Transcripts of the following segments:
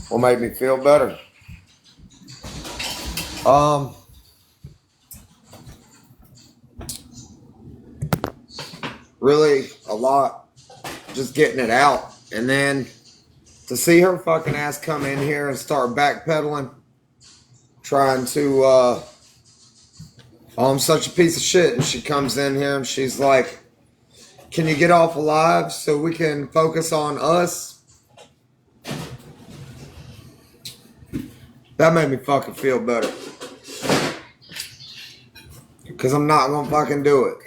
will make me feel better. Really a lot. Just getting it out. And then to see her fucking ass come in here and start backpedaling, trying to, oh, I'm such a piece of shit. And she comes in here and she's like, can you get off alive so we can focus on us? That made me fucking feel better. Because I'm not going to fucking do it.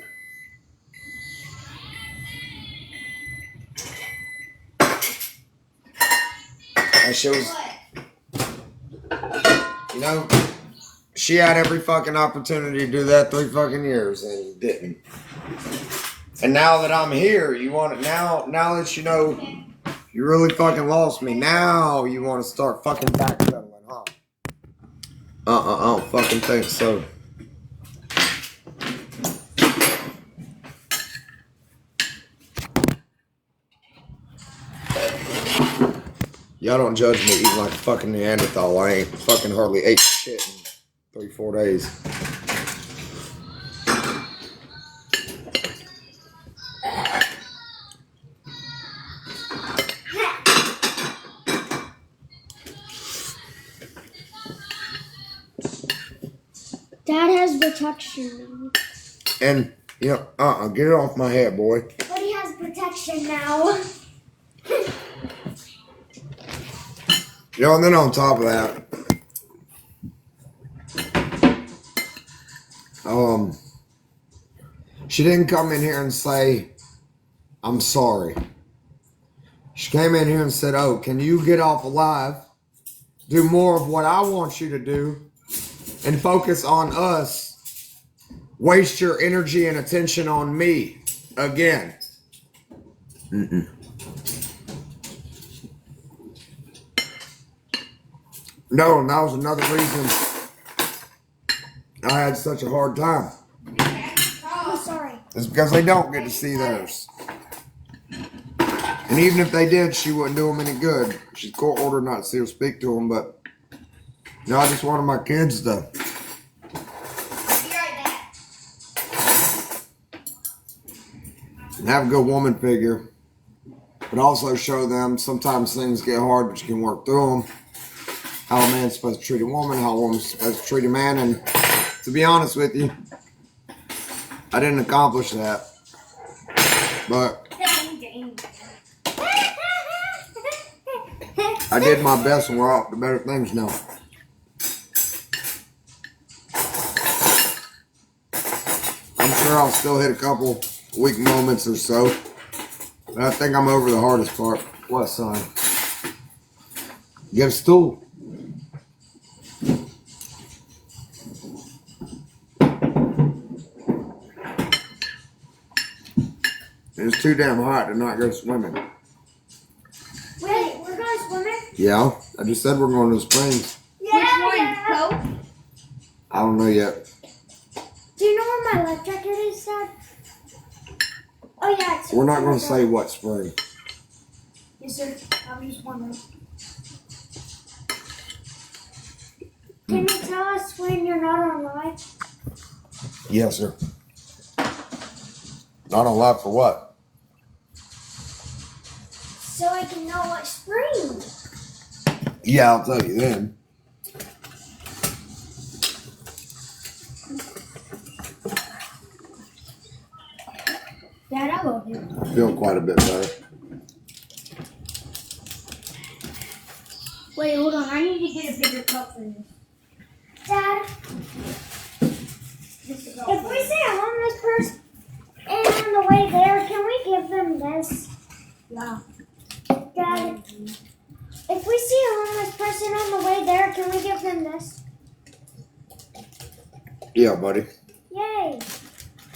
That shit was, you know, she had every fucking opportunity to do that 3 fucking years and didn't. And now that I'm here, you want it now that you know you really fucking lost me, now you want to start fucking backpedaling, huh? I don't fucking think so. Y'all don't judge me eating like a fucking Neanderthal. I ain't fucking hardly ate shit in 3-4 days. Dad has protection. And, you know, get it off my head, boy. But he has protection now. You know, and then on top of that, she didn't come in here and say, I'm sorry. She came in here and said, oh, can you get off alive, do more of what I want you to do, and focus on us, waste your energy and attention on me again. No, and that was another reason I had such a hard time. Oh, sorry. It's because they don't get to see theirs. And even if they did, she wouldn't do them any good. She's court ordered not to see or speak to them, but you know, I just wanted my kids to I'll be right back. have a good woman figure, but also show them sometimes things get hard, but you can work through them. How a man's supposed to treat a woman, how a woman's supposed to treat a man, and to be honest with you, I didn't accomplish that. But I did my best and we're off to better things now. I'm sure I'll still hit a couple weak moments or so, but I think I'm over the hardest part. What, son? Get a stool. It's too damn hot to not go swimming. Wait, we're going swimming? Yeah, I just said we're going to the springs. Yeah, Which one? yeah. Coke? I don't know yet. Do you know where my life jacket is, Dad? Oh, yeah. It's We're not going to say what spring. Yes, sir. I'm just wondering. Can you tell us when you're not on live? Yes, sir. Not on live for what? So I can know what spring. Yeah, I'll tell you then. Dad, I love you. I feel quite a bit better. Wait, hold on. I need to get a bigger cup for you. Dad, if we see a homeless person and on the way there, can we give them this? Yeah. Dad, if we see a homeless person on the way there, can we give them this? Yeah, buddy. Yay!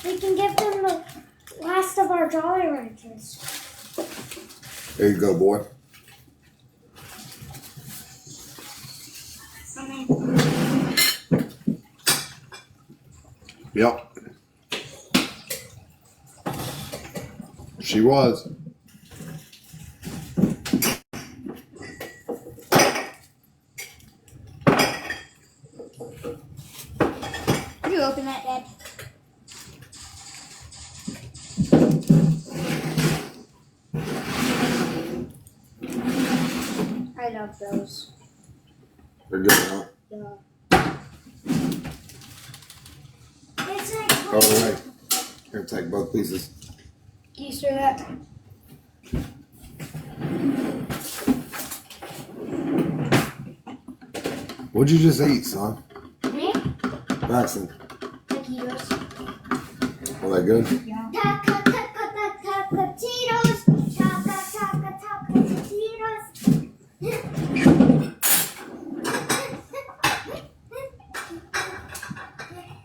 We can give them the last of our Jolly Ranchers. There you go, boy. Yep. She was. of those. They're good, huh? Yeah. It's like All right. Here, take both pieces. Can you stir that? What'd you just eat, son? Me? Braxton. Taquitos. Are they good? Yeah. Tacatitos.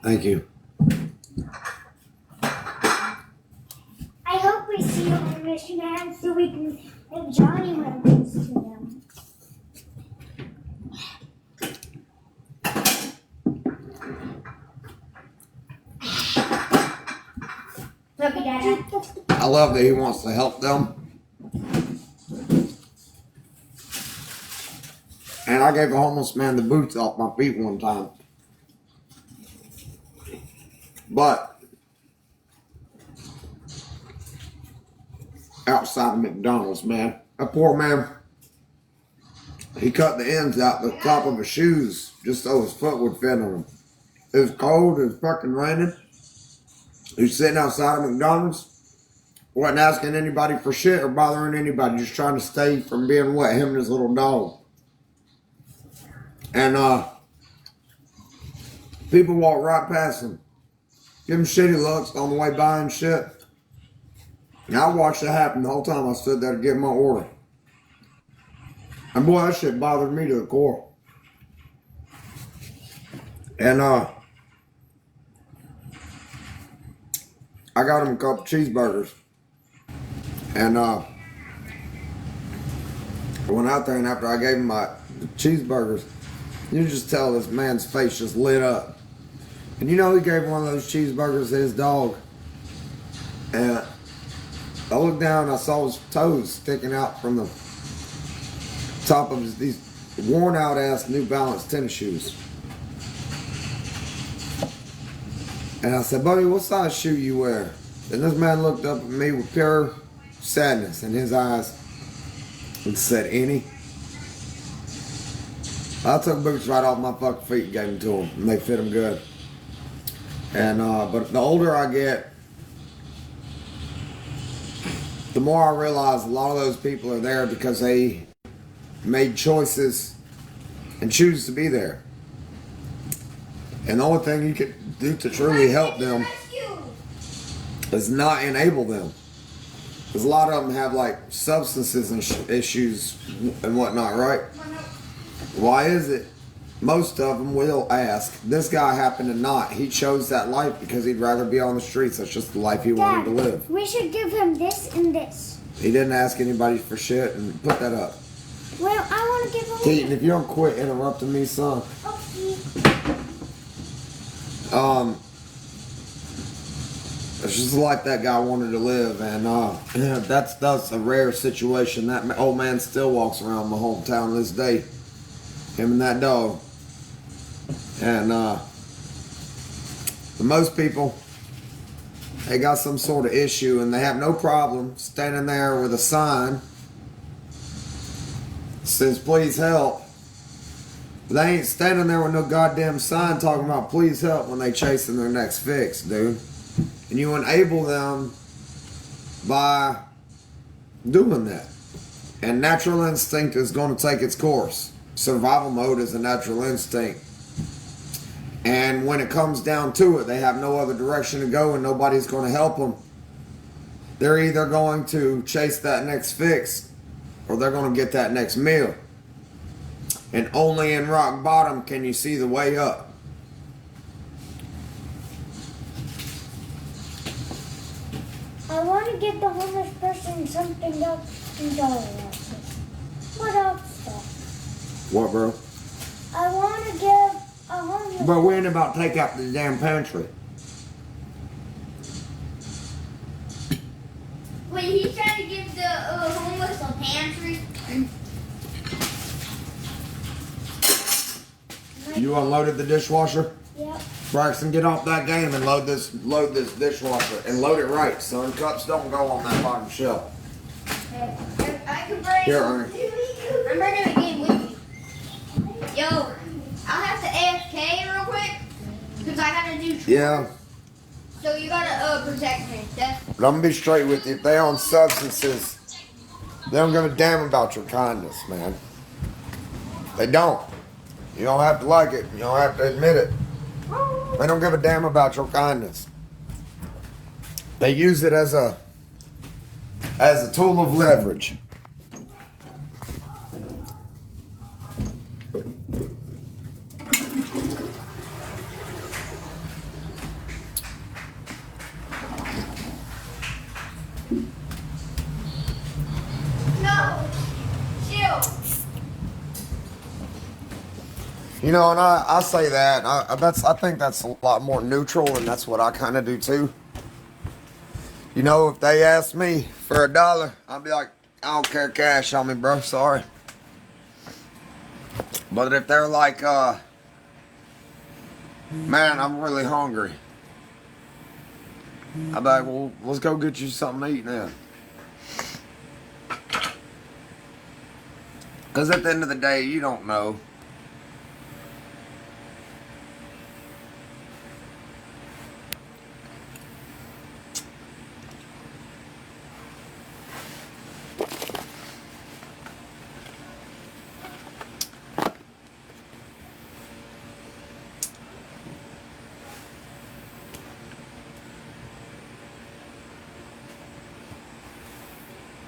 Thank you. I hope we see them in Michigan so we can make Johnny Lemons to them. Love you, Dada. I love that he wants to help them. And I gave a homeless man the boots off my feet one time. But outside of McDonald's, man, that poor man, he cut the ends out the top of his shoes just so his foot would fit on him. It was cold, it was fucking raining. He was sitting outside of McDonald's, wasn't asking anybody for shit or bothering anybody, just trying to stay from being wet, him and his little dog. And people walk right past him, give him shitty looks on the way by and shit. And I watched it happen the whole time I stood there to give my order. And boy, that shit bothered me to the core. And I got him a couple cheeseburgers. And I went out there, and after I gave him my cheeseburgers, you just tell this man's face just lit up. And you know, he gave one of those cheeseburgers to his dog. And I looked down and I saw his toes sticking out from the top of these worn out ass New Balance tennis shoes. And I said, buddy, what size shoe you wear? And this man looked up at me with pure sadness in his eyes and said, any? I took boots right off my fucking feet and gave them to him, and they fit him good. And but the older I get, the more I realize a lot of those people are there because they made choices and choose to be there. And the only thing you can do to truly help them is not enable them. Because a lot of them have like substances and issues and whatnot, right? Why is it most of them will ask? This guy happened to not. He chose that life because he'd rather be on the streets. That's just the life he wanted to live. We should give him this and this. He didn't ask anybody for shit, and put that up. Well, I want to give him Keaton, if you don't quit interrupting me, son. It's just the life that guy wanted to live, and that's a rare situation. That old man still walks around my hometown to this day. Him and that dog. And for most people, they got some sort of issue, and they have no problem standing there with a sign that says please help. They ain't standing there with no goddamn sign talking about please help when they chasing their next fix, dude. And you enable them by doing that. And natural instinct is going to take its course. Survival mode is a natural instinct. And when it comes down to it, they have no other direction to go and nobody's going to help them. They're either going to chase that next fix or they're going to get that next meal. And only in rock bottom can you see the way up. I want to give the homeless person something else to go with. What else stuff? What, bro? I want to give a homeless But we ain't about to take out the damn pantry. Wait, he's trying to give the homeless a pantry? You unloaded the dishwasher? Yep. Braxton, get off that game and load this dishwasher. And load it right, son. Cups don't go on that bottom shelf. I can bring. Here, Ernie. I'm bringing a game with Yo, I'll have to AFK real quick because I gotta do. Yeah. So you gotta protect me. But I'm gonna be straight with you. If they on substances, they don't give a damn about your kindness, man. They don't. You don't have to like it. You don't have to admit it. They don't give a damn about your kindness. They use it as a tool of leverage. No, chill. You know, and I say that. I think that's a lot more neutral, and that's what I kind of do too. You know, if they ask me for $1, I'll be like, I don't care cash on me, bro. Sorry. But if they're like, man, I'm really hungry, I'll be like, well, let's go get you something to eat now. Because at the end of the day, you don't know.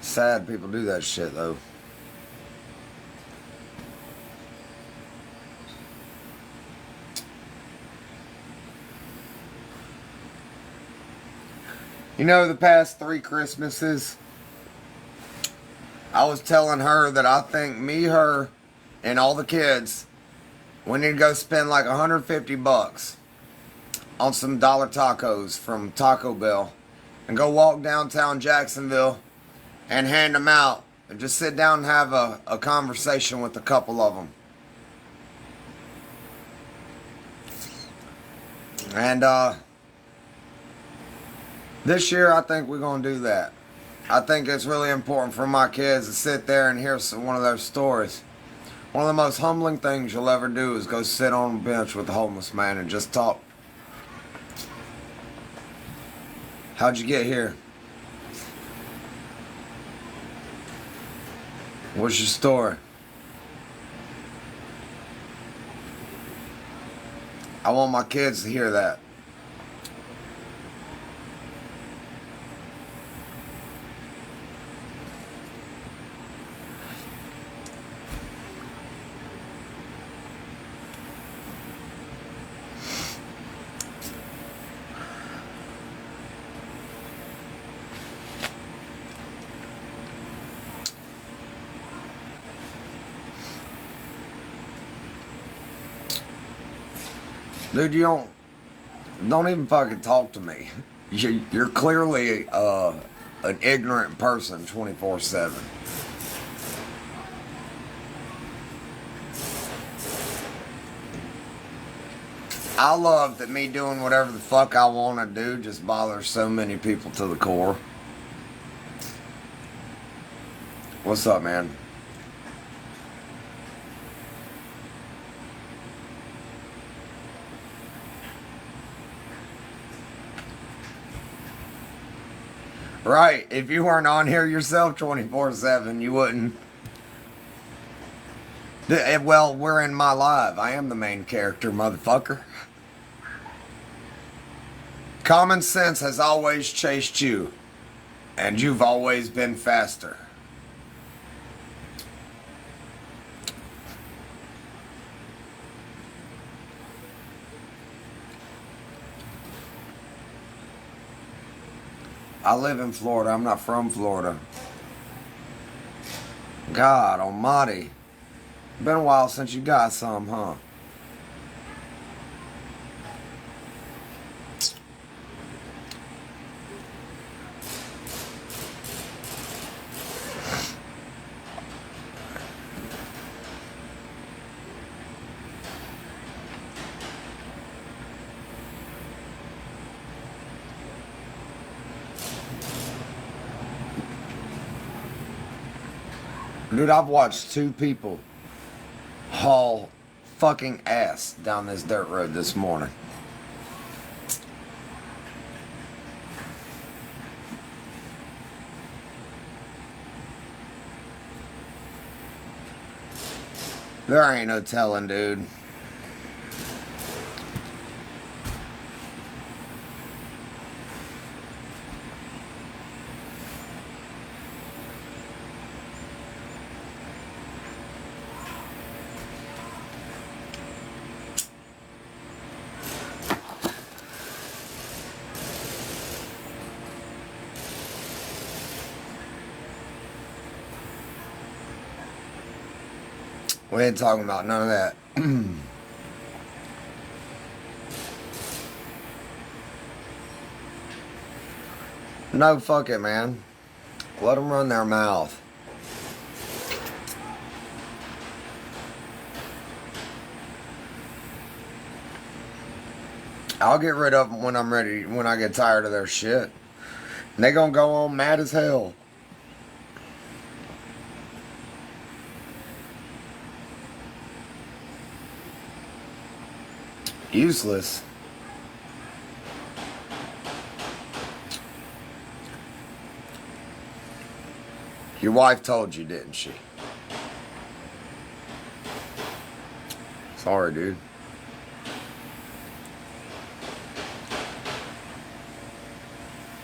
Sad people do that shit, though. You know, the past 3 Christmases, I was telling her that I think me, her, and all the kids, we need to go spend like $150 on some dollar tacos from Taco Bell and go walk downtown Jacksonville and hand them out and just sit down and have a conversation with a couple of them. And this year I think we're going to do that. I think it's really important for my kids to sit there and hear one of those stories. One of the most humbling things you'll ever do is go sit on a bench with a homeless man and just talk. How'd you get here? What's your story? I want my kids to hear that. Dude, you don't even fucking talk to me. You're clearly an ignorant person 24/7. I love that me doing whatever the fuck I want to do just bothers so many people to the core. What's up, man? Right, if you weren't on here yourself 24/7, you wouldn't. Well, we're in my live. I am the main character, motherfucker. Common sense has always chased you, and you've always been faster. I live in Florida. I'm not from Florida. God almighty. Been a while since you got some, huh? Dude, I've watched 2 people haul fucking ass down this dirt road this morning. There ain't no telling, dude. We ain't talking about none of that. No, fuck it, man. Let them run their mouth. I'll get rid of them when I'm ready, when I get tired of their shit. And they gonna go on mad as hell. Useless. Your wife told you, didn't she? Sorry, dude.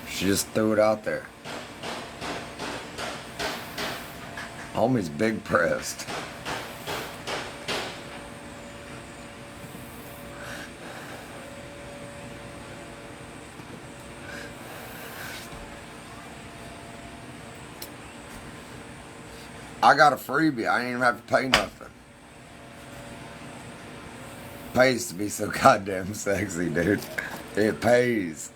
She just threw it out there. Homie's big pressed. I got a freebie. I ain't even have to pay nothing. Pays to be so goddamn sexy, dude. It pays.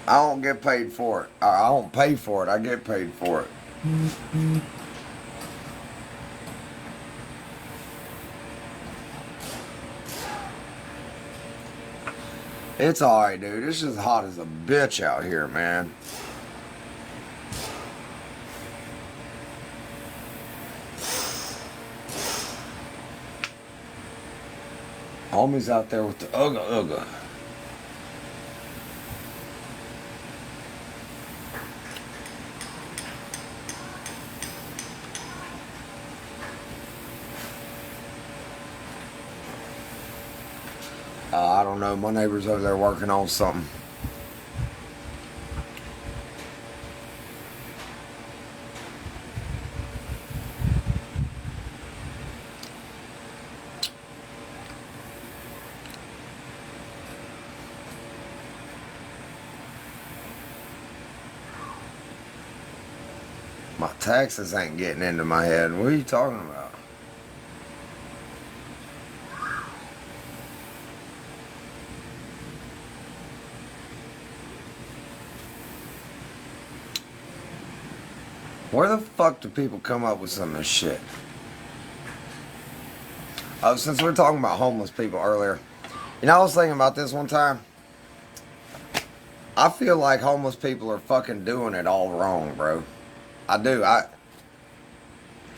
I don't get paid for it. I don't pay for it. I get paid for it. It's alright, dude. It's just hot as a bitch out here, man. Homie's out there with the ugga ugga. I don't know. My neighbor's over there working on something. My taxes ain't getting into my head. What are you talking about? Where the fuck do people come up with some of this shit? Oh, since we were talking about homeless people earlier. You know, I was thinking about this one time. I feel like homeless people are fucking doing it all wrong, bro. I do.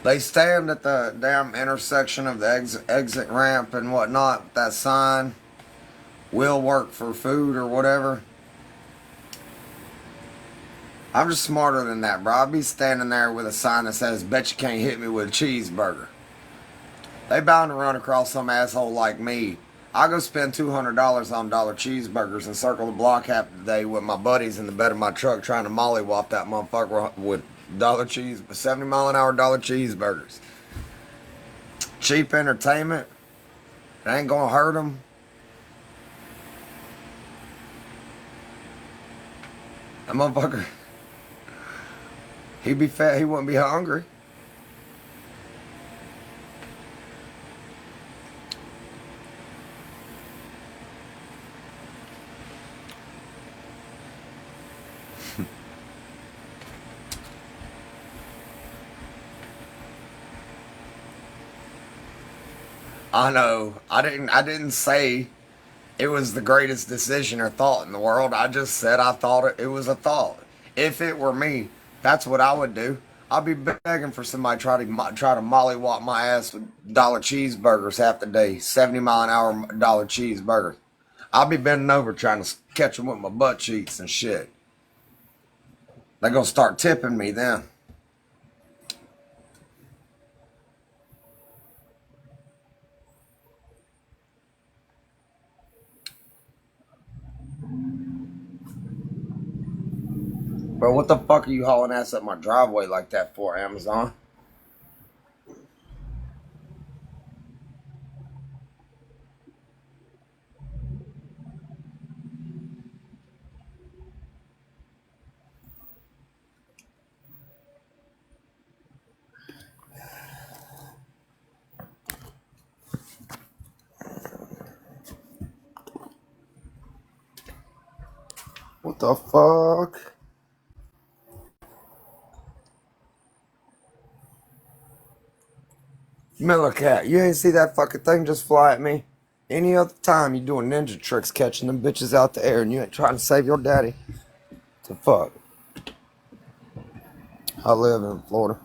They stand at the damn intersection of the exit ramp and whatnot. That sign, will work for food or whatever. I'm just smarter than that, bro. I'll be standing there with a sign that says, bet you can't hit me with a cheeseburger. They bound to run across some asshole like me. I go spend $200 on dollar cheeseburgers and circle the block half the day with my buddies in the bed of my truck trying to mollywop that motherfucker with 70 mile an hour dollar cheeseburgers. Cheap entertainment. It ain't gonna hurt them. That motherfucker, he'd be fat, he wouldn't be hungry. I know. I didn't say it was the greatest decision or thought in the world. I just said I thought it was a thought. If it were me, that's what I would do. I'll be begging for somebody to try to mollywop my ass with dollar cheeseburgers half the day, 70-mile-an-hour dollar cheeseburgers. I'll be bending over trying to catch them with my butt cheeks and shit. They're gonna start tipping me then. Bro, what the fuck are you hauling ass up my driveway like that for, Amazon? What the fuck? Miller Cat, you ain't see that fucking thing just fly at me? Any other time you doing ninja tricks catching them bitches out the air and you ain't trying to save your daddy? The fuck? I live in Florida.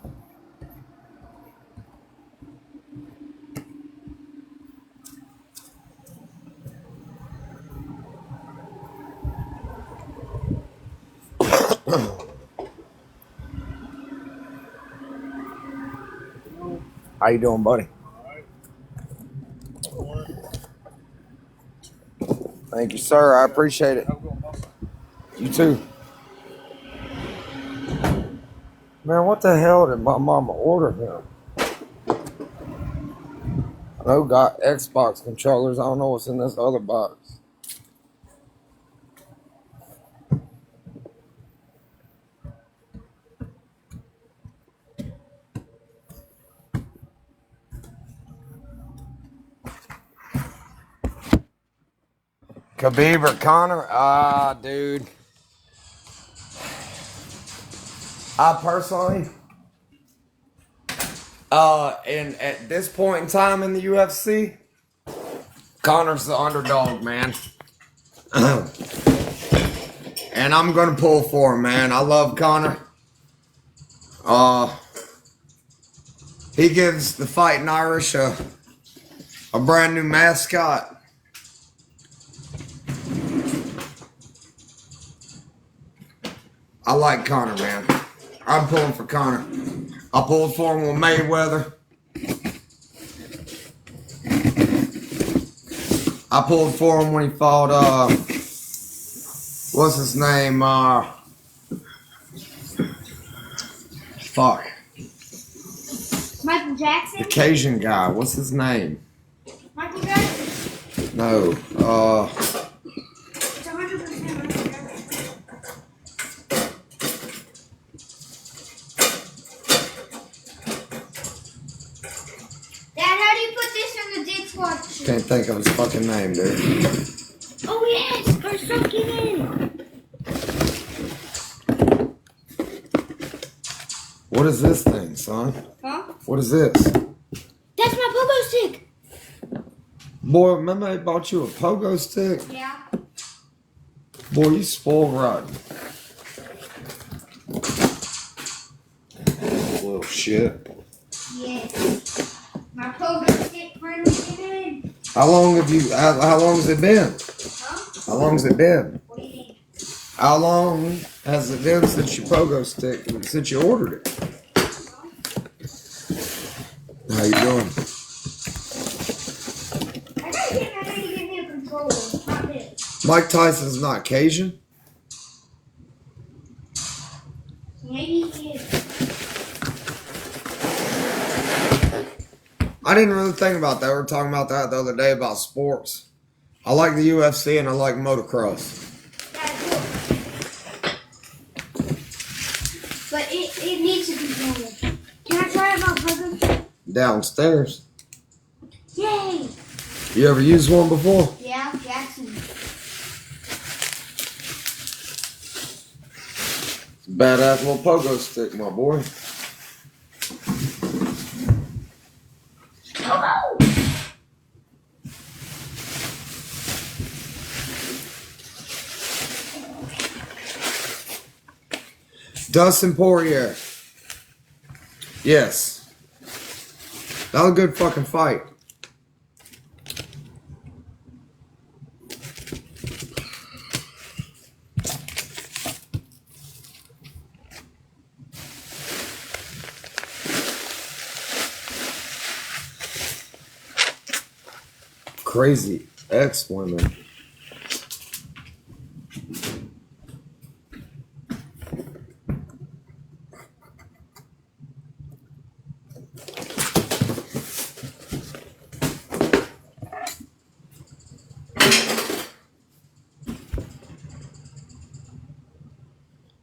How you doing, buddy? Thank you, sir. I appreciate it. You too. Man, what the hell did my mama order here? I know got Xbox controllers. I don't know what's in this other box. Khabib or Connor? Ah, dude. I personally, and at this point in time in the UFC, Connor's the underdog, man. And I'm gonna pull for him, man. I love Connor. He gives the Fighting Irish a brand new mascot. I like Connor, man. I'm pulling for Connor. I pulled for him with Mayweather. I pulled for him when he fought, what's his name? Fuck. Michael Jackson? The Cajun guy. What's his name? Michael Jackson? No. It's 100% Michael Jackson. Dad, how do you put this in the dishwasher? Can't think of his fucking name, dude. Oh yes, or soak it in. What is this thing, son? Huh? What is this? That's my pogo stick. Boy, remember I bought you a pogo stick? Yeah. Boy, you spoiled rotten. Little shit. Yes. My pogo stick finally came in. How long has it been? Huh? How long has it been? What do you mean? How long has it been since your pogo stick, since you ordered it? How you doing? I gotta get me a controller. Not this. Mike Tyson's not Cajun? Maybe he is. I didn't really think about that. We were talking about that the other day about sports. I like the UFC and I like motocross. But it needs a controller. Can I try it out, brother? Downstairs. Yay! You ever used one before? Yeah, Jackson. Badass little pogo stick, my boy. Dustin Poirier. Yes. That was a good fucking fight. Crazy ex-women.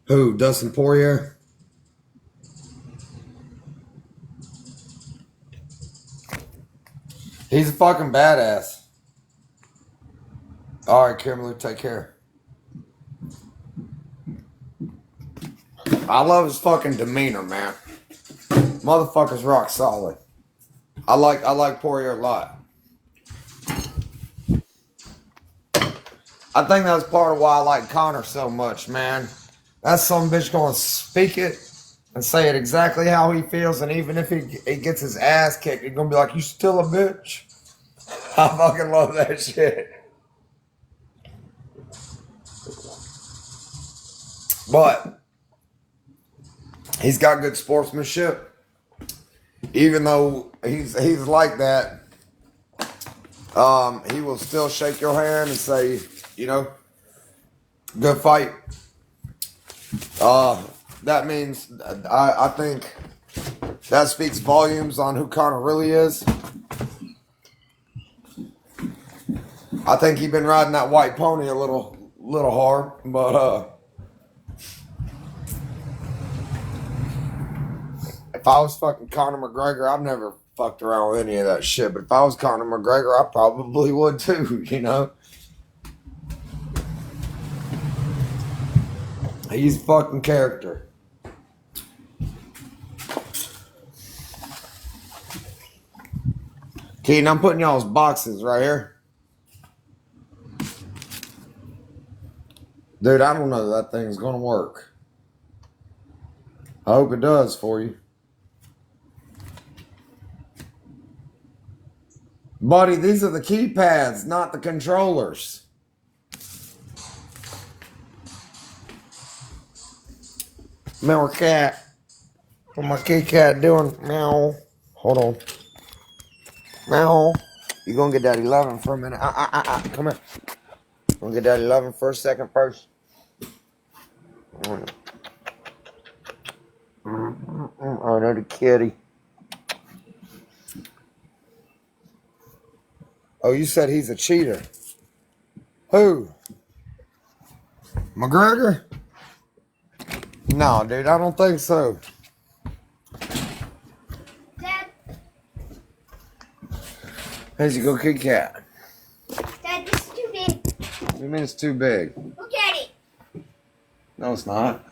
Who? Dustin Poirier? He's a fucking badass. All right, Kimberly, take care. I love his fucking demeanor, man. Motherfucker's rock solid. I like Poirier a lot. I think that's part of why I like Connor so much, man. That some bitch gonna speak it and say it exactly how he feels, and even if he gets his ass kicked, he's gonna be like, "You still a bitch." I fucking love that shit. But he's got good sportsmanship. Even though he's like that, he will still shake your hand and say, you know, good fight. That means I think that speaks volumes on who Connor really is. I think he's been riding that white pony a little hard, but if I was fucking Conor McGregor, I've never fucked around with any of that shit. But if I was Conor McGregor, I probably would too, you know? He's fucking character. Keaton, I'm putting y'all's boxes right here. Dude, I don't know that thing's gonna work. I hope it does for you. Buddy, these are the keypads, not the controllers. Meow cat. What my kitty cat doing? Meow. Hold on. Meow. You gonna get that 11 for a minute. Come here. Gonna get that 11 for a second first. Oh, no, the kitty. Oh, you said he's a cheater. Who? McGregor? No, dude, I don't think so. Dad, Here's your go kitty cat. Dad, this is too big. What do you mean it's too big? Look at it. No, it's not.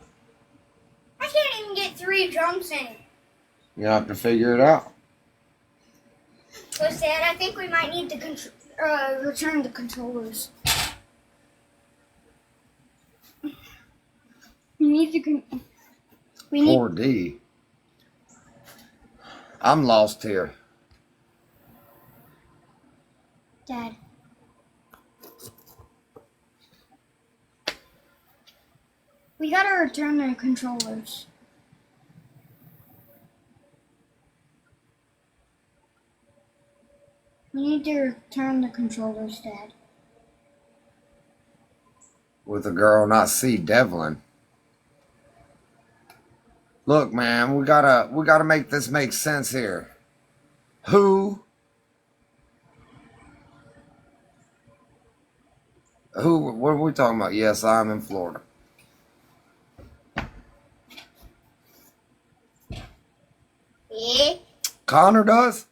I can't even get 3 drums in it. You have to figure it out. So, Dad, I think we might need to return the controllers. We need to. We need. 4D. I'm lost here. Dad. We gotta return the controllers. We need to return the controllers, Dad. With a girl, not C. Devlin. Look, man, we gotta make this make sense here. Who? What are we talking about? Yes, I'm in Florida. Yeah. Connor does?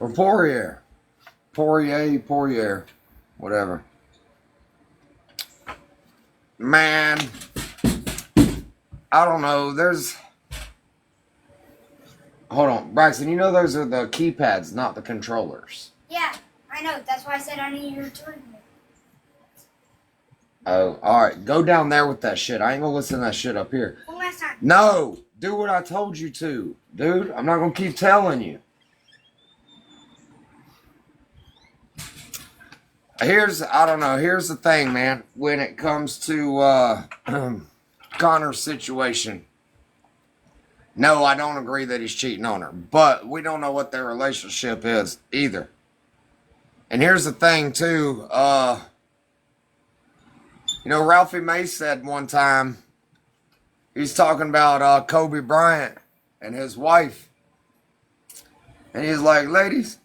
Or Poirier. Poirier. Whatever. Man. I don't know. Hold on. Bryson, you know those are the keypads, not the controllers. Yeah, I know. That's why I said I need to return them. Oh, all right. Go down there with that shit. I ain't gonna listen to that shit up here. One last time. No, do what I told you to, dude. I'm not gonna keep telling you. I don't know. Here's the thing, man. When it comes to Connor's situation, no, I don't agree that he's cheating on her, but we don't know what their relationship is either. And here's the thing, too. Ralphie May said one time, he's talking about Kobe Bryant and his wife. And he's like, ladies,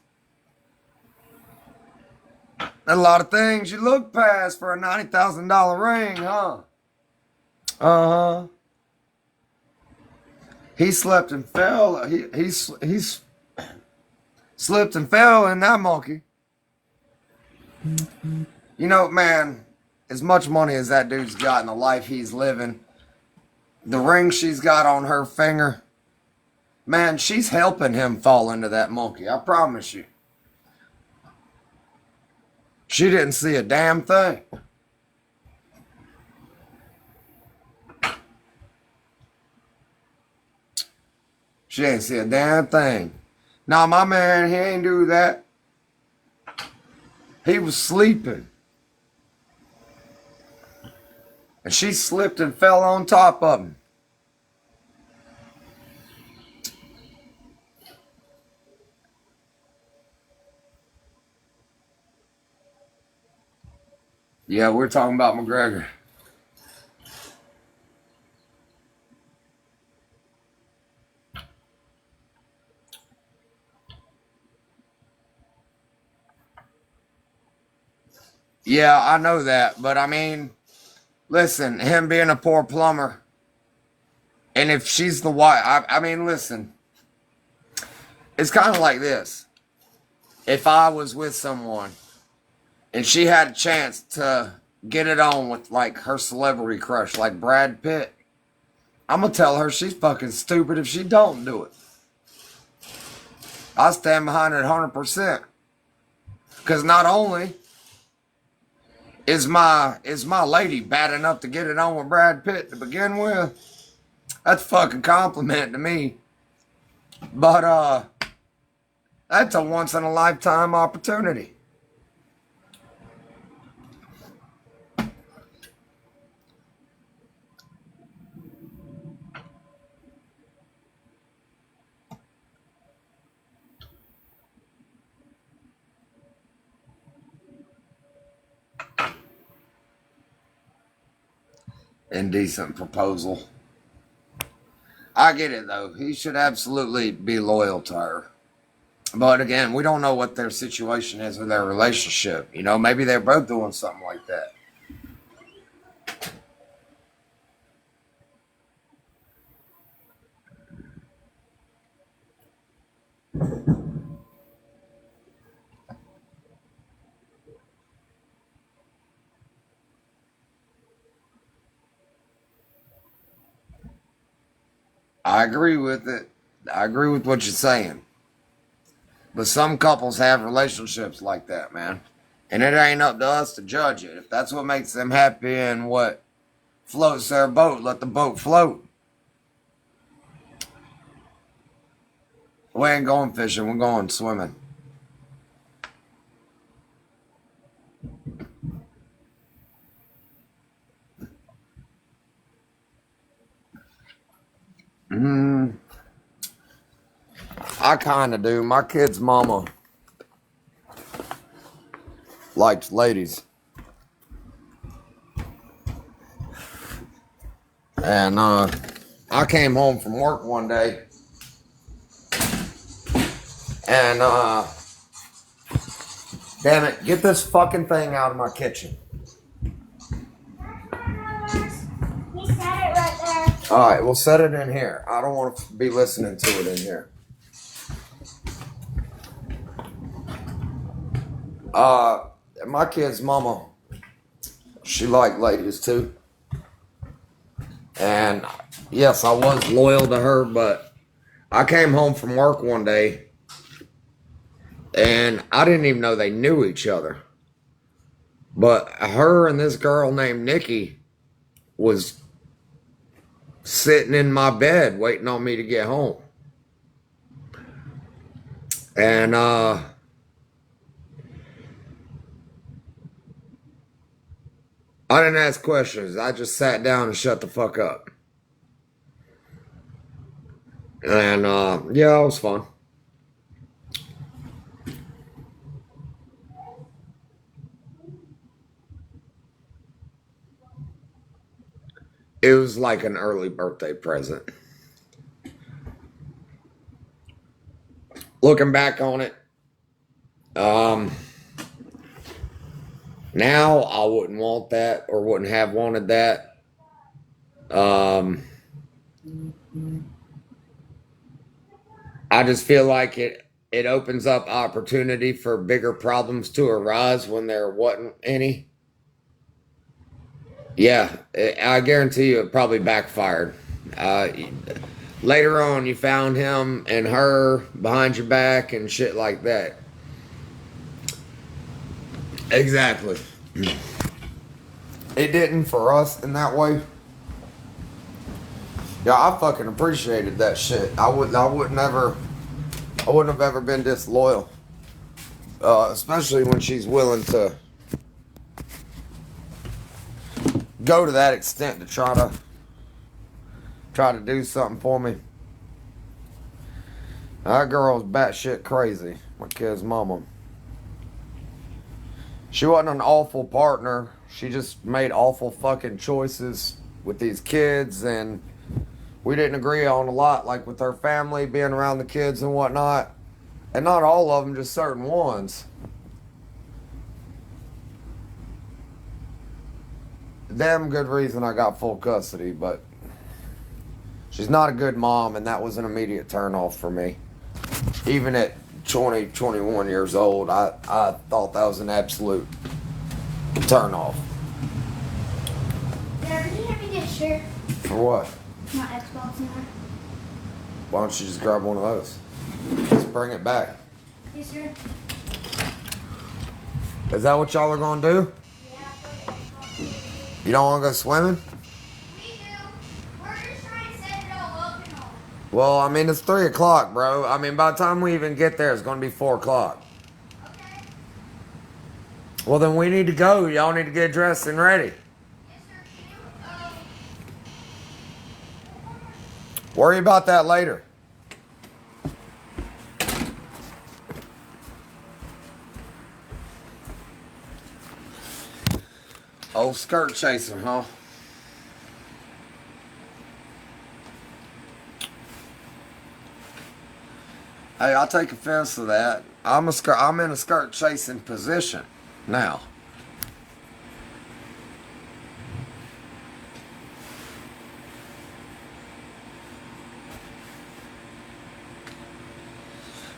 there's a lot of things you look past for a $90,000 ring, huh? Uh-huh. He slept and fell. He's slipped and fell in that monkey. Man, as much money as that dude's got in the life he's living, the ring she's got on her finger, man, she's helping him fall into that monkey. I promise you. She didn't see a damn thing. She didn't see a damn thing. Now, my man, he ain't do that. He was sleeping. And she slipped and fell on top of him. Yeah, we're talking about McGregor. Yeah, I know that. But I mean, listen, him being a poor plumber, and if she's the wife, I mean, listen, it's kind of like this. If I was with someone and she had a chance to get it on with like her celebrity crush, like Brad Pitt, I'm going to tell her she's fucking stupid if she don't do it. I stand behind it 100%. Because not only is my lady bad enough to get it on with Brad Pitt to begin with, that's a fucking compliment to me. But that's a once in a lifetime opportunity. Indecent proposal. I get it though. He should absolutely be loyal to her. But again, we don't know what their situation is or their relationship. Maybe they're both doing something like that. I agree with it. I agree with what you're saying. But some couples have relationships like that, man. And it ain't up to us to judge it. If that's what makes them happy and what floats their boat, let the boat float. We ain't going fishing, we're going swimming. I kind of do. My kid's mama likes ladies. And I came home from work one day. And damn it, get this fucking thing out of my kitchen. He said it right there. Alright, we'll set it in here. I don't want to be listening to it in here. My kid's mama, she liked ladies too. And yes, I was loyal to her, but I came home from work one day and I didn't even know they knew each other. But her and this girl named Nikki was sitting in my bed waiting on me to get home. And I didn't ask questions. I just sat down and shut the fuck up. And yeah, it was fun. It was like an early birthday present. Looking back on it, now I wouldn't want that or wouldn't have wanted that. I just feel like it opens up opportunity for bigger problems to arise when there wasn't any. Yeah, I guarantee you it probably backfired. Later on, you found him and her behind your back and shit like that. Exactly. It didn't for us in that way. Yeah, I fucking appreciated that shit. I wouldn't have ever been disloyal. Especially when she's willing to go to that extent to try to do something for me. That girl's batshit crazy. My kid's mama. She wasn't an awful partner. She just made awful fucking choices with these kids, and we didn't agree on a lot, like with her family, being around the kids and whatnot. And not all of them, just certain ones. Damn good reason I got full custody, but she's not a good mom, and that was an immediate turnoff for me. Even at 20, 21 years old, I thought that was an absolute turnoff. Dad, can you help me get a shirt? For what? My Xbox in there. Why don't you just grab one of those? Just bring it back. Yes, sir. Is that what y'all are gonna do? Yeah. You don't wanna go swimming? We do. We're just trying to set it all up and all. Well, I mean, it's 3 o'clock, bro. I mean, by the time we even get there, it's gonna be 4 o'clock. Okay. Well, then we need to go. Y'all need to get dressed and ready. Yes, sir. Can you, Worry about that later. Old skirt chaser, huh? Hey, I'll take offense to that. I'm in a skirt chasing position now.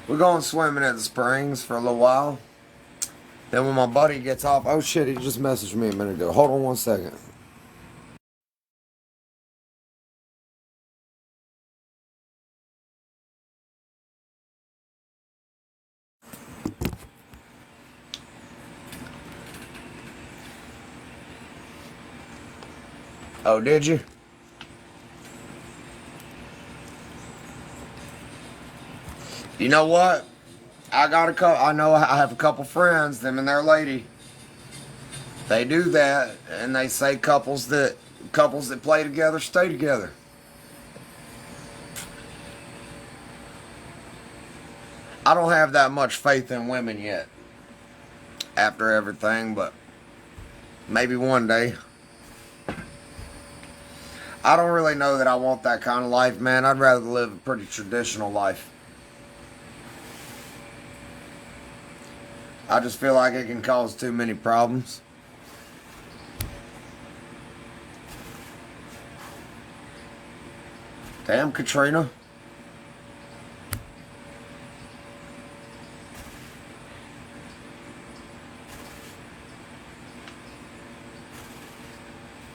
We're going swimming at the springs for a little while. Then when my buddy gets off, oh shit, he just messaged me a minute ago. Hold on 1 second. Oh, did you? You know what? I know I have a couple friends, them and their lady. They do that, and they say couples that play together stay together. I don't have that much faith in women yet, after everything, but maybe one day. I don't really know that I want that kind of life, man. I'd rather live a pretty traditional life. I just feel like it can cause too many problems. Damn, Katrina.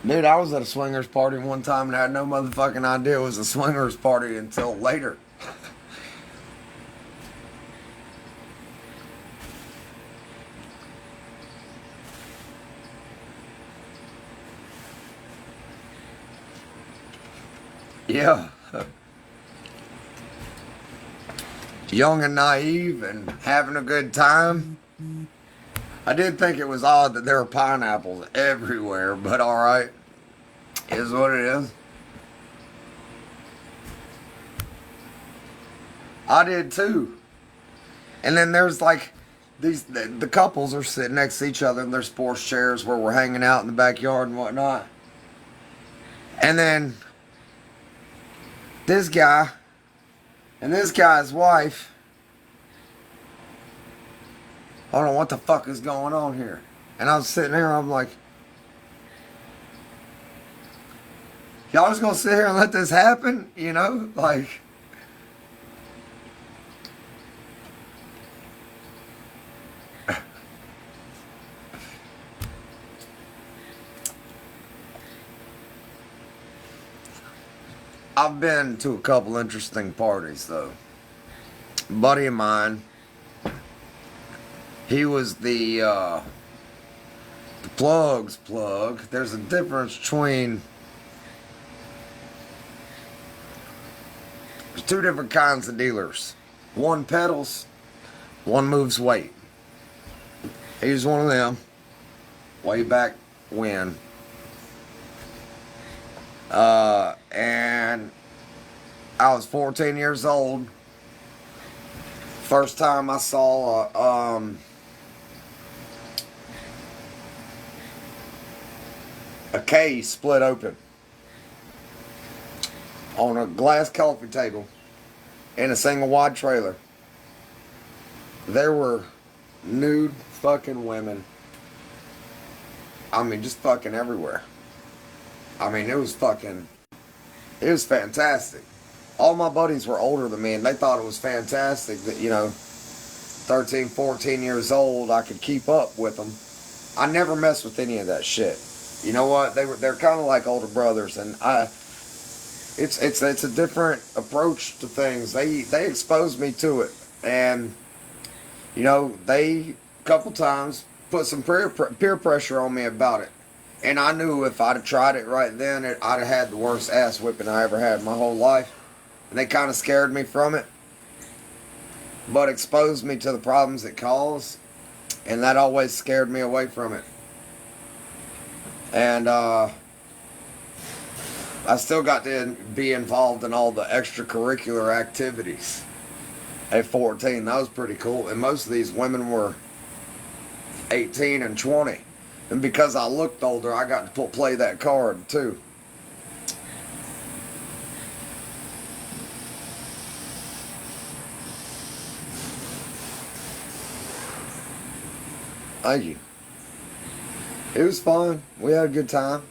Dude, I was at a swingers party one time and I had no motherfucking idea it was a swingers party until later. Yeah. Young and naive and having a good time. I did think it was odd that there were pineapples everywhere, but alright. Is what it is. I did too. And then there's like the couples are sitting next to each other in their sports chairs where we're hanging out in the backyard and whatnot. And then this guy and this guy's wife. I don't know what the fuck is going on here. And I was sitting there, I'm like, y'all just gonna sit here and let this happen? You know? Like, I've been to a couple interesting parties though. A buddy of mine, he was the plug's plug. There's a difference between, there's two different kinds of dealers. One pedals, one moves weight. He was one of them way back when. And I was 14 years old. First time I saw a case split open on a glass coffee table in a single wide trailer. There were nude fucking women. I mean, just fucking everywhere. I mean, it was fantastic. All my buddies were older than me, and they thought it was fantastic that, 13, 14 years old, I could keep up with them. I never messed with any of that shit. You know what? They're kind of like older brothers, and it's a different approach to things. They exposed me to it, and they a couple times put some peer pressure on me about it. And I knew if I'd have tried it right then, I'd have had the worst ass whipping I ever had in my whole life. And they kind of scared me from it, but exposed me to the problems it caused, and that always scared me away from it. And I still got to be involved in all the extracurricular activities at 14. That was pretty cool. And most of these women were 18 and 20. And because I looked older, I got to play that card too. Thank you. It was fun. We had a good time.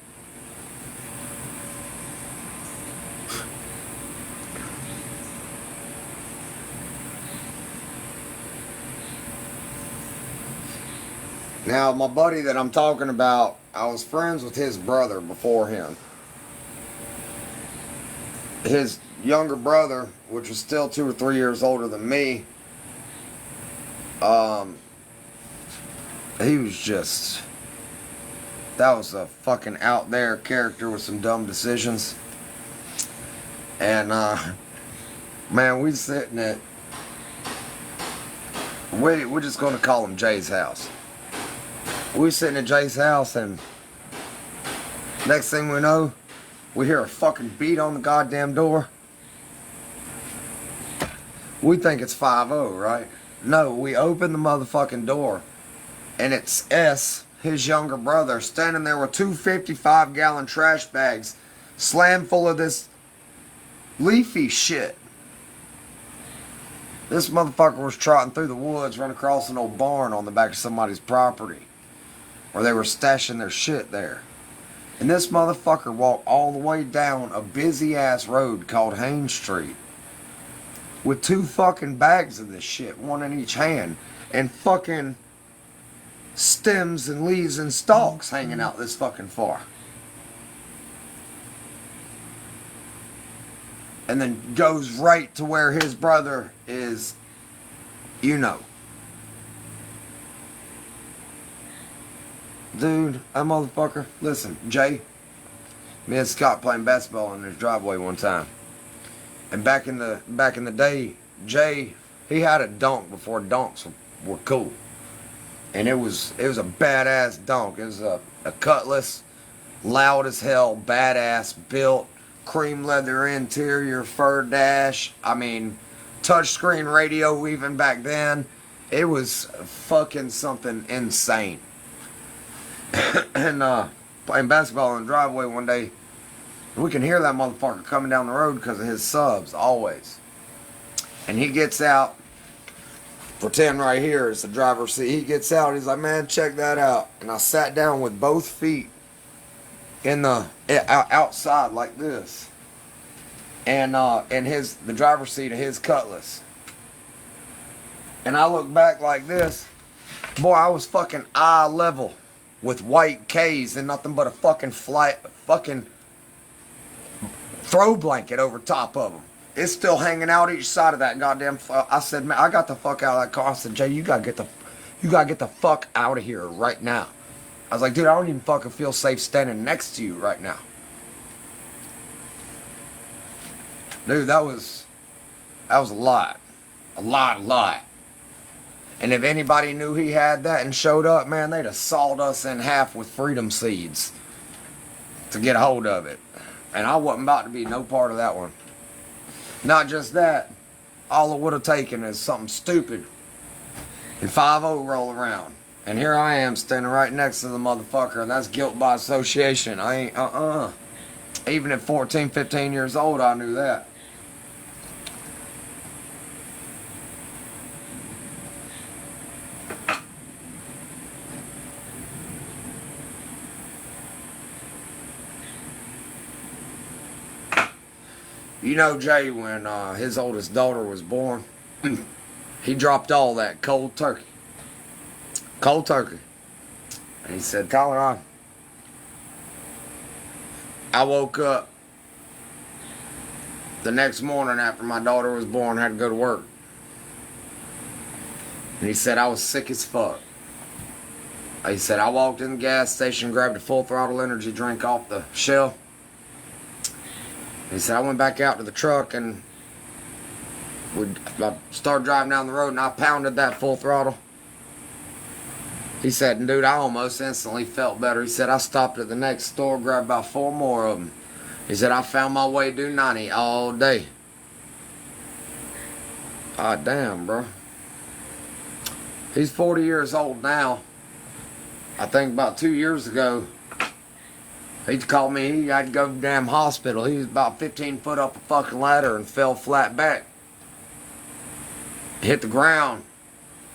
Now, my buddy that I'm talking about, I was friends with his brother before him. His younger brother, which was still 2 or 3 years older than me, he was just, that was a fucking out there character with some dumb decisions. And, man, we sitting at, we're just going to call him Jay's house. We sitting at Jay's house, and next thing we know, we hear a fucking beat on the goddamn door. We think it's 5-0, right? No, we open the motherfucking door, and it's S, his younger brother, standing there with 2 55-gallon trash bags slammed full of this leafy shit. This motherfucker was trotting through the woods, run across an old barn on the back of somebody's property, where they were stashing their shit there. And this motherfucker walked all the way down a busy ass road called Haines Street with 2 fucking bags of this shit, one in each hand, and fucking stems and leaves and stalks hanging out this fucking far. And then goes right to where his brother is, Dude, that motherfucker, listen, Jay, Me and Scott playing basketball in his driveway one time. And back in the day, Jay, he had a dunk before dunks were cool. And it was a badass dunk. It was a Cutlass, loud as hell, badass, built, cream leather interior, fur dash. I mean, touchscreen radio even back then. It was fucking something insane. And playing basketball in the driveway one day, we can hear that motherfucker coming down the road because of his subs, always. And he gets out, pretend right here is the driver's seat. He gets out, he's like, man, check that out. And I sat down with both feet in the outside like this. And in the driver's seat of his Cutlass. And I look back like this. Boy, I was fucking eye level with white K's and nothing but a fucking throw blanket over top of them. It's still hanging out each side of that goddamn. I said, man, I got the fuck out of that car. I said, Jay, you gotta get the fuck out of here right now. I was like, dude, I don't even fucking feel safe standing next to you right now. Dude, that was a lot. A lot. And if anybody knew he had that and showed up, man, they'd have sawed us in half with freedom seeds to get a hold of it. And I wasn't about to be no part of that one. Not just that, all it would have taken is something stupid and 5-0 roll around. And here I am standing right next to the motherfucker, and that's guilt by association. I ain't, Even at 14, 15 years old, I knew that. You know, Jay, when his oldest daughter was born, he dropped all that cold turkey. Cold turkey. And he said, Tyler, I woke up the next morning after my daughter was born, had to go to work. And he said, I was sick as fuck. He said, I walked in the gas station, grabbed a full throttle energy drink off the shelf. He said, I went back out to the truck and I started driving down the road and I pounded that full throttle. He said, dude, I almost instantly felt better. He said, I stopped at the next store, grabbed about 4 more of them. He said, I found my way to do 90 all day. Ah, damn, bro. He's 40 years old now. I think about 2 years ago, he called me, he had to go to the damn hospital. He was about 15 foot up a fucking ladder and fell flat back. Hit the ground.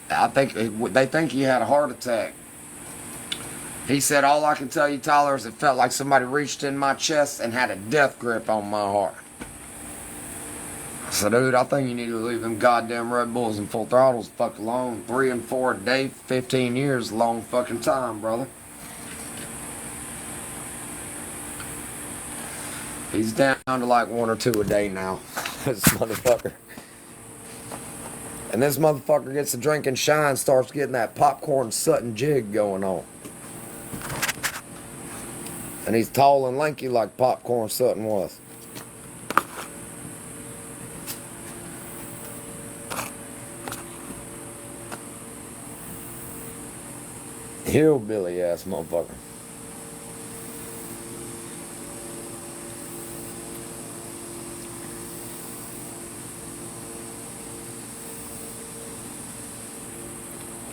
They think he had a heart attack. He said, all I can tell you, Tyler, is it felt like somebody reached in my chest and had a death grip on my heart. I said, dude, I think you need to leave them goddamn Red Bulls and full throttles fuck alone. 3 and 4 a day, 15 years, long fucking time, brother. He's down to like 1 or 2 a day now. This motherfucker. And this motherfucker gets a drink and shine, starts getting that popcorn Sutton jig going on. And he's tall and lanky like Popcorn Sutton was. Hillbilly ass motherfucker.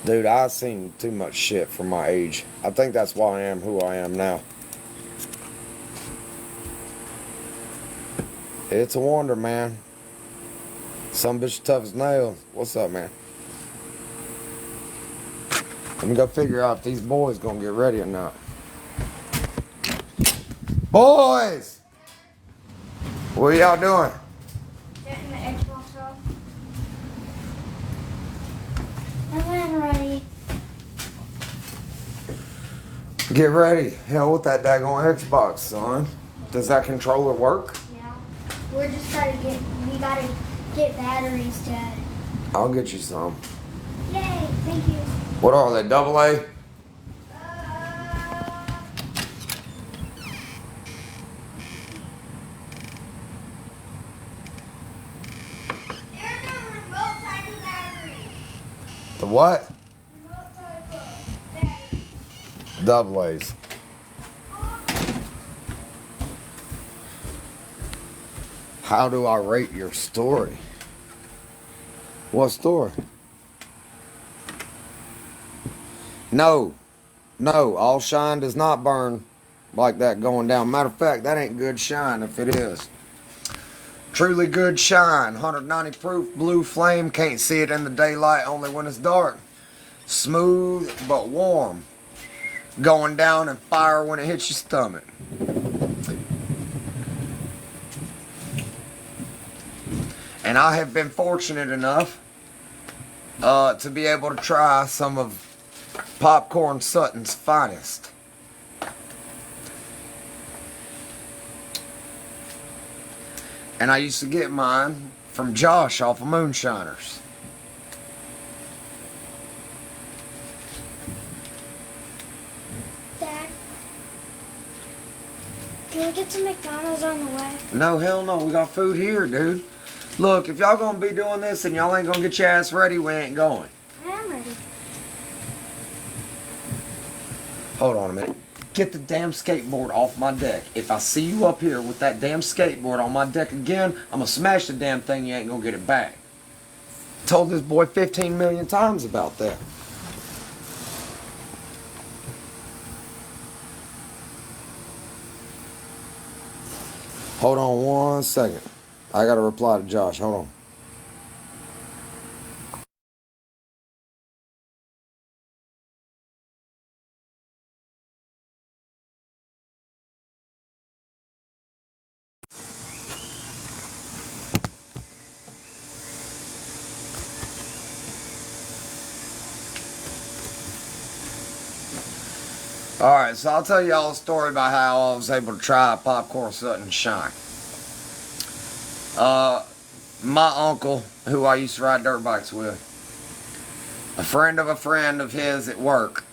Dude, I've seen too much shit for my age. I think that's why I am who I am now. It's a wonder, man. Some bitch tough as nails. What's up, man? Let me go figure out if these boys gonna get ready or not. Boys! What are y'all doing? Getting the Xbox off. I'm ready. Get ready. Hell with that daggone Xbox, son. Does that controller work? Yeah. We're just trying to we gotta get batteries to. I'll get you some. Yay, thank you. What are they, AA? what? Double A's. How do I rate your story? What story? No, all shine does not burn like that going down. Matter of fact, that ain't good shine if it is. Truly good shine, 190 proof, blue flame, can't see it in the daylight, only when it's dark. Smooth but warm, going down and fire when it hits your stomach. And I have been fortunate enough to be able to try some of Popcorn Sutton's finest. And I used to get mine from Josh off of Moonshiners. Dad, can we get some McDonald's on the way? No, hell no. We got food here, dude. Look, if y'all gonna be doing this and y'all ain't gonna get your ass ready, we ain't going. I am ready. Hold on a minute. Get the damn skateboard off my deck. If I see you up here with that damn skateboard on my deck again, I'm gonna smash the damn thing. You ain't gonna get it back. Told this boy 15 million times about that. Hold on 1 second. I gotta reply to Josh. Hold on. Alright, so I'll tell y'all a story about how I was able to try Popcorn Sutton Shine. My uncle, who I used to ride dirt bikes with, a friend of his at work,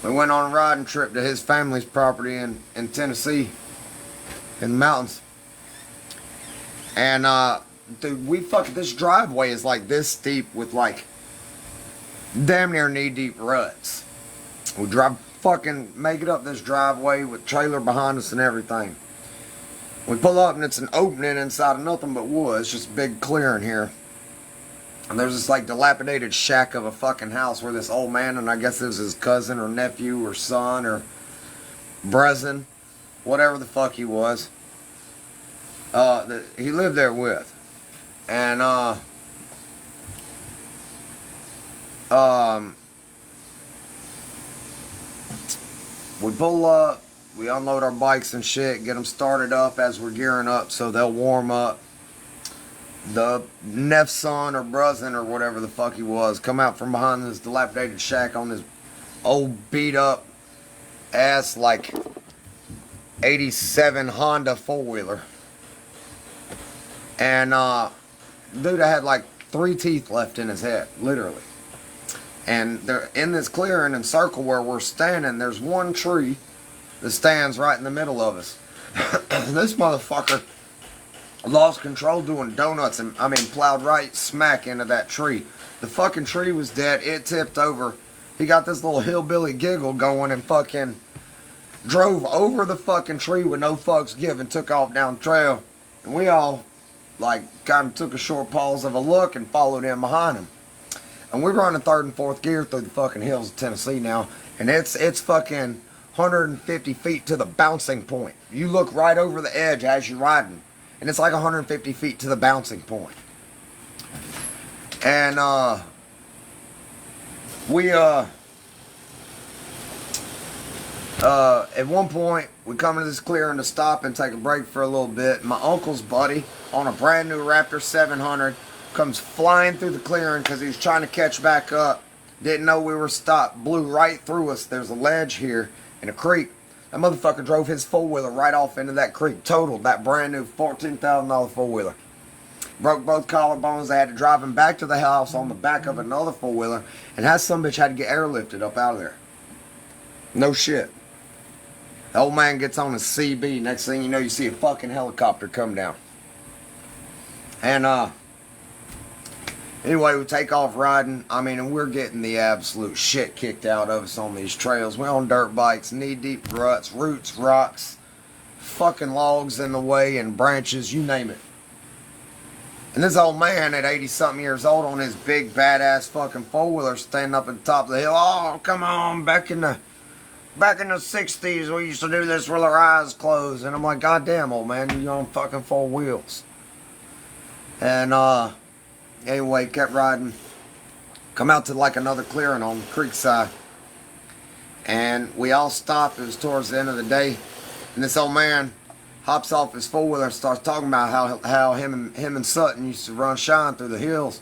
we went on a riding trip to his family's property in Tennessee, in the mountains. And, dude, this driveway is like this steep with like damn near knee-deep ruts. We make it up this driveway with trailer behind us and everything. We pull up and it's an opening inside of nothing but woods, just a big clearing here. And there's this like dilapidated shack of a fucking house where this old man, and I guess it was his cousin or nephew or son or brother, whatever the fuck he was, he lived there with. And we pull up, we unload our bikes and shit, get them started up as we're gearing up so they'll warm up. The neph's son or brother or whatever the fuck he was come out from behind this dilapidated shack on this old beat up ass like 87 Honda 4-wheeler. And dude, I had like 3 teeth left in his head, literally. And they're in this clearing and circle where we're standing, there's one tree that stands right in the middle of us. This motherfucker lost control doing donuts and, plowed right smack into that tree. The fucking tree was dead. It tipped over. He got this little hillbilly giggle going and fucking drove over the fucking tree with no fucks given, took off down the trail. And we all, like, kind of took a short pause of a look and followed in behind him. And we're running 3rd and 4th gear through the fucking hills of Tennessee now. And it's fucking 150 feet to the bouncing point. You look right over the edge as you're riding. And it's like 150 feet to the bouncing point. And, at one point, we come into this clearing to stop and take a break for a little bit. My uncle's buddy on a brand new Raptor 700 comes flying through the clearing because he was trying to catch back up. Didn't know we were stopped. Blew right through us. There's a ledge here in a creek. That motherfucker drove his 4-wheeler right off into that creek. Totaled that brand new $14,000 4-wheeler. Broke both collarbones. They had to drive him back to the house on the back of another 4-wheeler. And that some bitch had to get airlifted up out of there. No shit. The old man gets on his CB. Next thing you know, you see a fucking helicopter come down. And, Anyway, we take off riding. I mean, and we're getting the absolute shit kicked out of us on these trails. We're on dirt bikes, knee-deep ruts, roots, rocks, fucking logs in the way and branches, you name it. And this old man at 80-something years old on his big, badass fucking four-wheeler standing up at the top of the hill. Oh, come on, back in the 60s, we used to do this with our eyes closed. And I'm like, goddamn, old man, you're on fucking four wheels. And, anyway, kept riding. Come out to like another clearing on the creek side. And we all stopped. It was towards the end of the day. And this old man hops off his four-wheeler and starts talking about how him and Sutton used to run shine through the hills.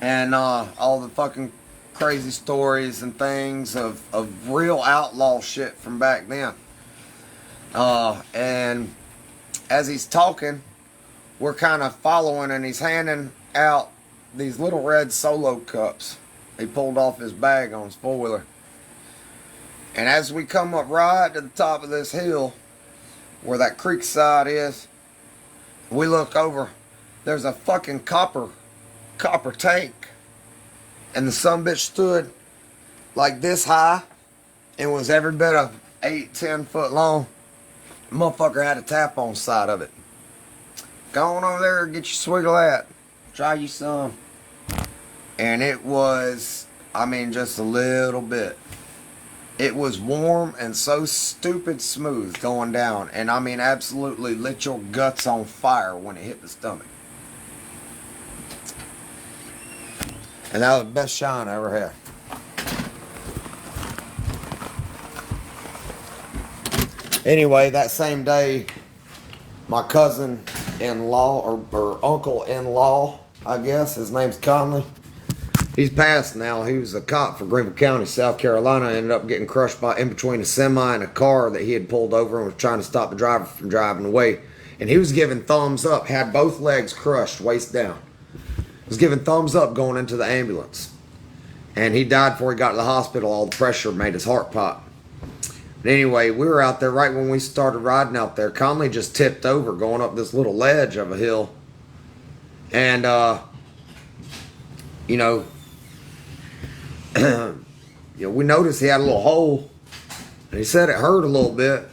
And all the fucking crazy stories and things of real outlaw shit from back then. And as he's talking, we're kind of following, and he's handing out these little red Solo cups he pulled off his bag on his four-wheeler. And as we come up right to the top of this hill where that creek side is, we look over, there's a fucking copper tank, and the sumbitch stood like this high and was every bit of 8-10 foot long. The motherfucker had a tap on the side of it. Go on over there and get your swig of that. Try you some. And it was, I mean, just a little bit. It was warm and so stupid smooth going down. And I mean, absolutely lit your guts on fire when it hit the stomach. And that was the best shine I ever had. Anyway, that same day, my cousin-in-law, or uncle-in-law, I guess, his name's Conley. He's passed now. He was a cop for Greenville County, South Carolina. Ended up getting crushed in between a semi and a car that he had pulled over and was trying to stop the driver from driving away. And he was giving thumbs up, had both legs crushed, waist down. Was giving thumbs up going into the ambulance. And he died before he got to the hospital. All the pressure made his heart pop. But anyway, we were out there right when we started riding out there. Conley just tipped over going up this little ledge of a hill. And, you know, we noticed he had a little hole. And he said it hurt a little bit.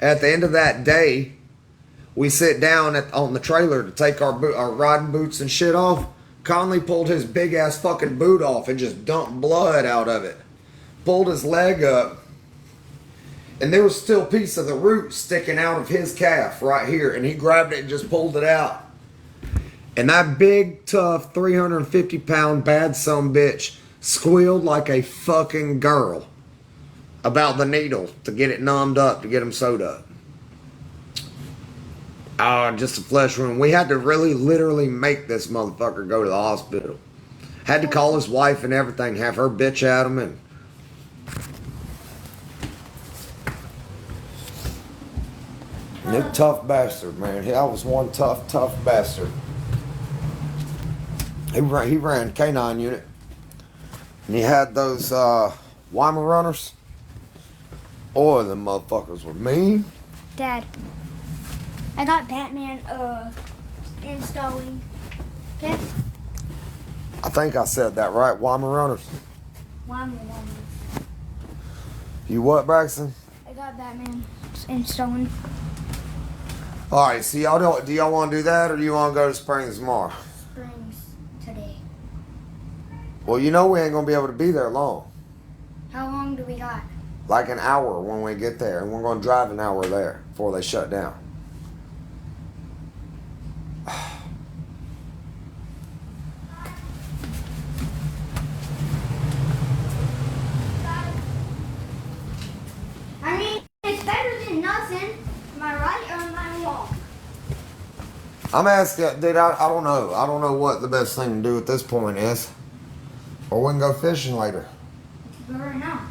At the end of that day, we sit down on the trailer to take our riding boots and shit off. Conley pulled his big ass fucking boot off and just dumped blood out of it. Pulled his leg up. And there was still a piece of the root sticking out of his calf right here. And he grabbed it and just pulled it out. And that big, tough, 350-pound bad sumbitch squealed like a fucking girl about the needle to get it numbed up, to get him sewed up. Just a flesh wound. We had to really literally make this motherfucker go to the hospital. Had to call his wife and everything, have her bitch at him. And a tough bastard, man. I was one tough bastard. He ran K9 unit. And he had those Weimar runners. Oh, them motherfuckers were mean. Dad, I got Batman installing. Okay? I think I said that right. Weimar runners. Weimar runners. You what, Braxton? I got Batman installing. All right. So do y'all want to do that, or do you want to go to Springs tomorrow? Springs today. Well, you know we ain't gonna be able to be there long. How long do we got? Like an hour when we get there, and we're gonna drive an hour there before they shut down. I mean, it's better than nothing. Am I right or am I wrong? I'm asking, dude. I don't know. I don't know what the best thing to do at this point is. Or we can go fishing later. Go right now.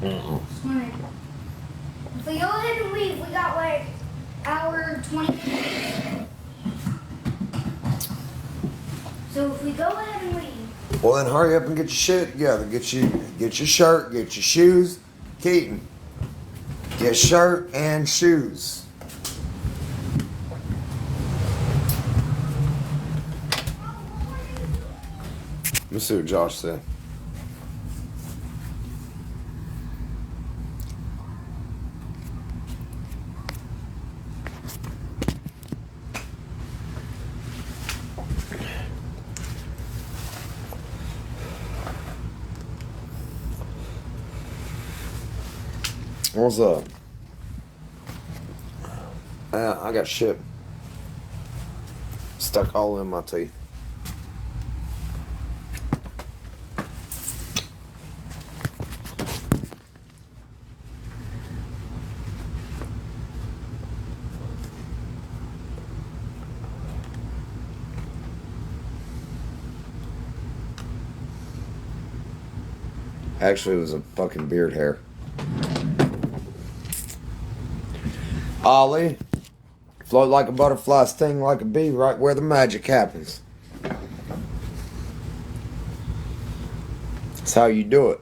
Mm-mm. Swimming. If we go ahead and leave, we got like hour 20. So if we go ahead and leave. Well, then hurry up and get your shit together. Get your shirt, get your shoes. Keaton, get shirt and shoes. see what Josh said. What's up? I got shit stuck all in my teeth. Actually, it was a fucking beard hair. Ollie, float like a butterfly, sting like a bee, right where the magic happens. That's how you do it.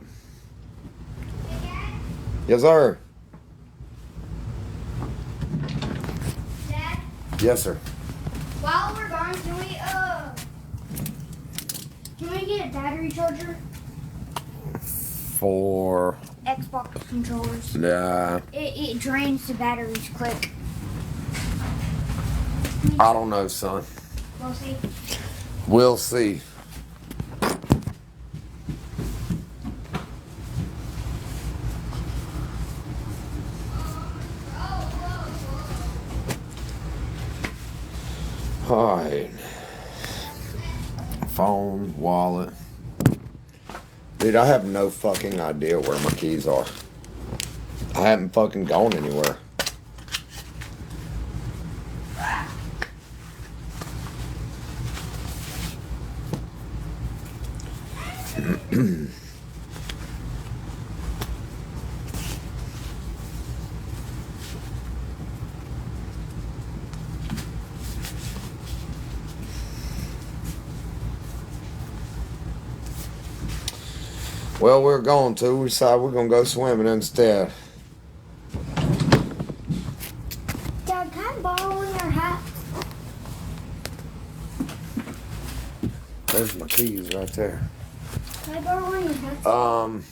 Yes, sir. Dad, Yes, sir. while we're gone, can we get a battery charger? For Xbox controllers. nah, It drains the batteries quick. I don't know, son. We'll see. We'll see. Alright. Phone, wallet. Dude, I have no fucking idea where my keys are. I haven't fucking gone anywhere. Well, we're going to. We decided we're going to go swimming instead. Dad, can I borrow your hat? There's my keys right there. Can I borrow your hat?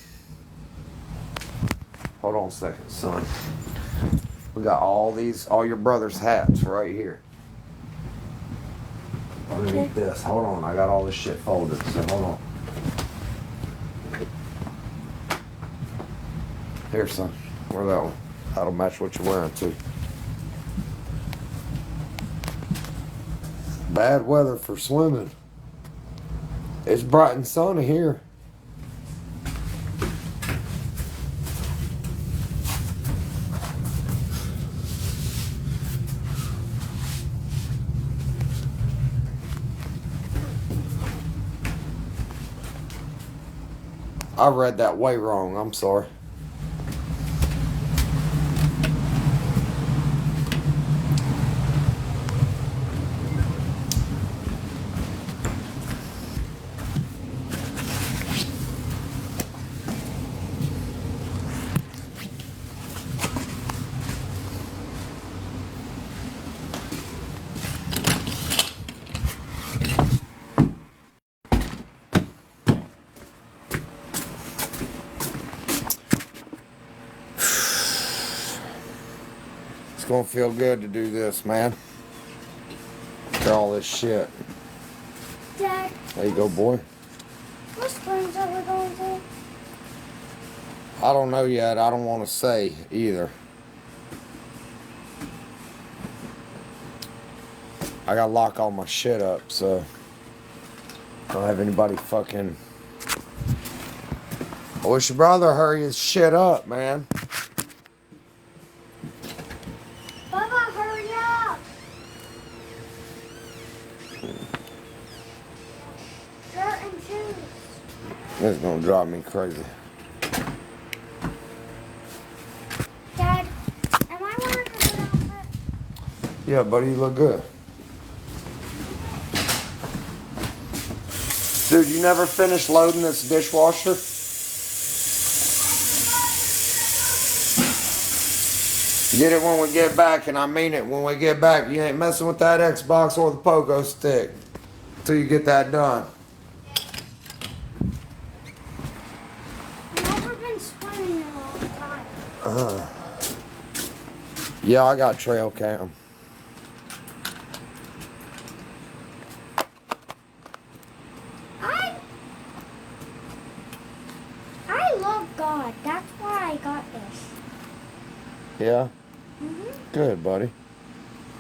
Hold on a second, son. We got all your brother's hats right here. Underneath this. Hold on, I got all this shit folded, so hold on. Here, son. Wear that one. That'll match what you're wearing, too. Bad weather for swimming. It's bright and sunny here. I read that way wrong. I'm sorry. It's gonna feel good to do this, man. After all this shit. Dad, There you go, boy. what springs are we going to? I don't know yet. I don't want to say either. I gotta lock all my shit up, so I don't have anybody fucking. I wish your brother hurry his shit up, man. Baba, hurry up! Shirt and shoes. This is gonna drive me crazy. Dad, am I wearing a good outfit? Yeah, buddy, you look good. Dude, you never finished loading this dishwasher? Get it when we get back, and I mean it when we get back. You ain't messing with that Xbox or the pogo stick until you get that done. been swimming a long time. Yeah, I got trail cam. I love God. That's why I got this. Yeah? Mhm. Good, buddy.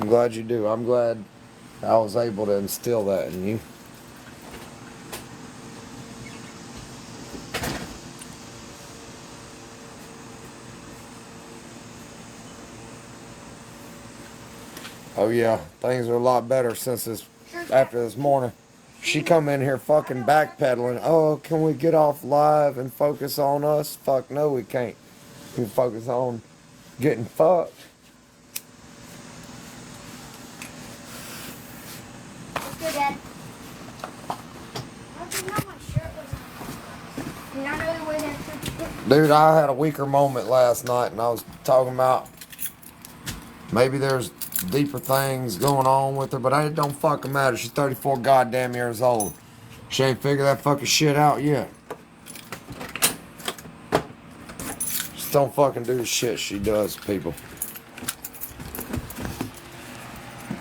I'm glad you do. I'm glad I was able to instill that in you. Oh yeah, things are a lot better since after this morning. She come in here fucking backpedaling. Oh, can we get off live and focus on us? Fuck no, we can't. We can focus on getting fucked. Good, Dad. I didn't know my shirt was on. Did I know the way that shirt? Dude, I had a weaker moment last night and I was talking about maybe there's deeper things going on with her, but it don't fucking matter. She's 34 goddamn years old. She ain't figured that fucking shit out yet. Just don't fucking do the shit she does, people.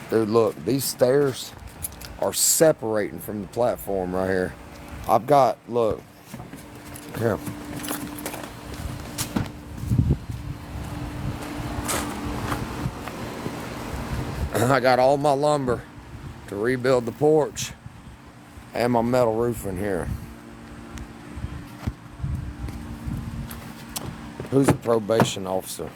Dude, look, these stairs are separating from the platform right here. I've got, look, here. I got all my lumber to rebuild the porch and my metal roof in here. Who's the probation officer?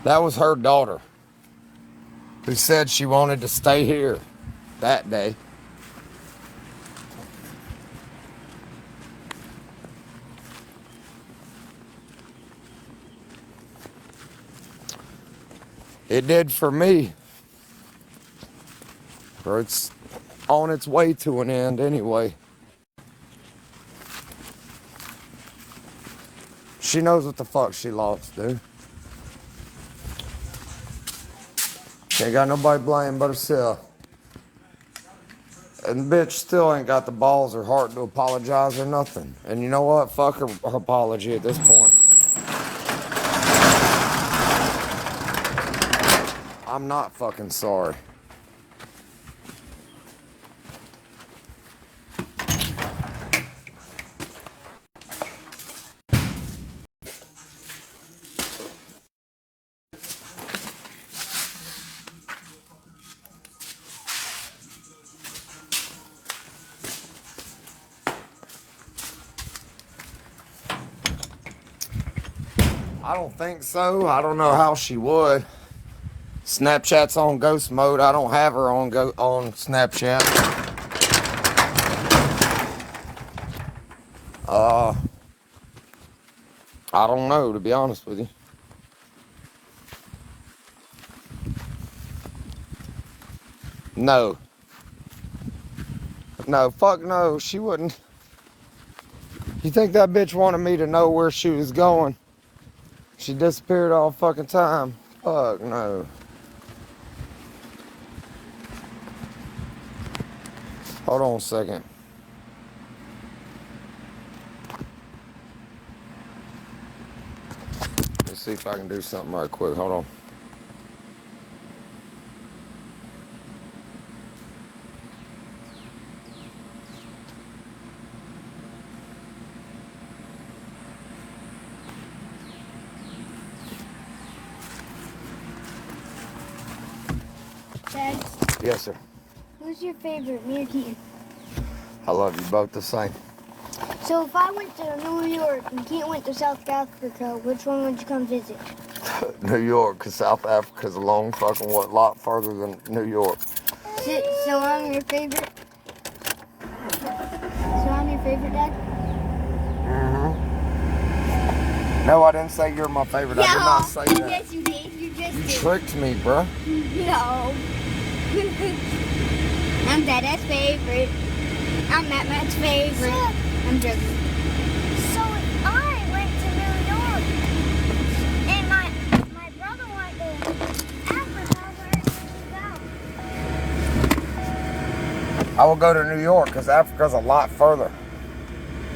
That was her daughter who said she wanted to stay here that day. It did for me. Or it's on its way to an end anyway. She knows what the fuck she lost, dude. She ain't got nobody blame but herself. And the bitch still ain't got the balls or heart to apologize or nothing. And you know what? Fuck her apology at this point. I'm not fucking sorry. I don't think so. I don't know how she would. Snapchat's on ghost mode. I don't have her on Snapchat. I don't know, to be honest with you. No. No, fuck no, she wouldn't. You think that bitch wanted me to know where she was going? She disappeared all fucking time. Fuck no. Hold on a second. Let's see if I can do something right quick. Hold on. Dad, Yes, sir. who's your favorite, me or Keaton? I love you both the same. So if I went to New York and Keaton went to South Africa, which one would you come visit? New York, because South Africa's a long fucking lot further than New York. So I'm your favorite? So I'm your favorite, Dad? Mm-hmm. No, I didn't say you're my favorite. I did not say that. Yes, you did. You just You did. tricked me, bruh. No. I'm Dada's favorite. I'm Matt's favorite. I'm joking. So if I went to New York and my brother went to Africa, I will go to New York because Africa's a lot further.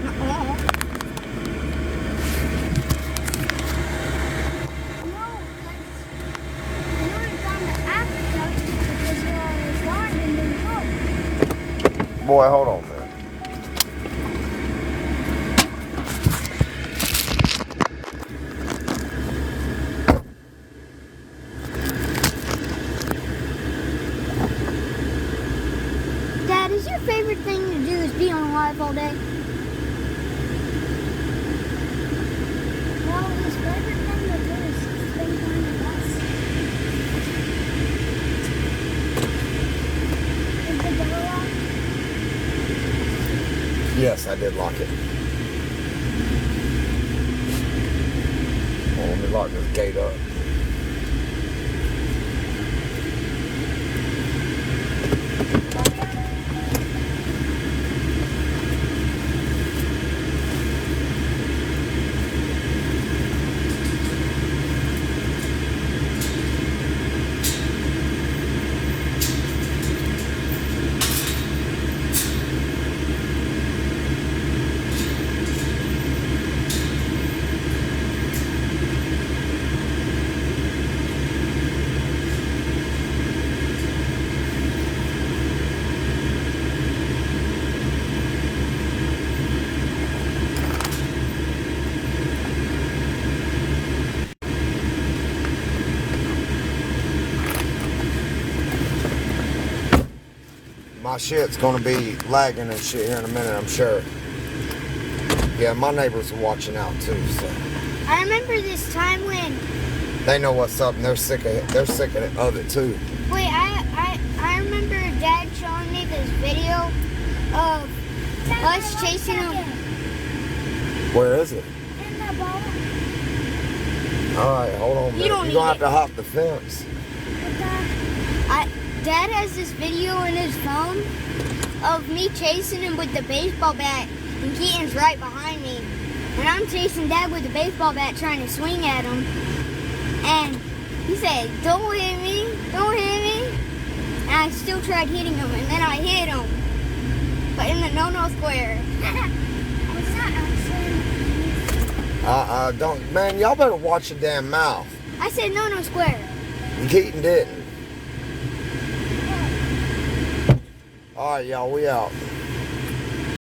No, Boy, hold on, man. Dad, is your favorite thing to do is be on live all day? No, his favorite thing to do is spend time with us. Is the door locked? Yes, I did lock it. Well, let me lock this gate up. My shit's gonna be lagging and shit here in a minute, I'm sure. Yeah, my neighbors are watching out too, so I remember this time when. they know what's up and they're sick of it. They're sick of it too. Wait, I remember Dad showing me this video of us chasing him. Where is it? In the bottom. Alright, hold on a minute. don't You're gonna need have to hop the fence. Dad has this video in his phone of me chasing him with the baseball bat, and Keaton's right behind me. And I'm chasing Dad with the baseball bat trying to swing at him. And he said, "Don't hit me, don't hit me." And I still tried hitting him, and then I hit him. But in the no-no square. Was that actually? Don't, man, y'all better watch your damn mouth. I said no-no square. Keaton didn't. Alright, y'all, we out.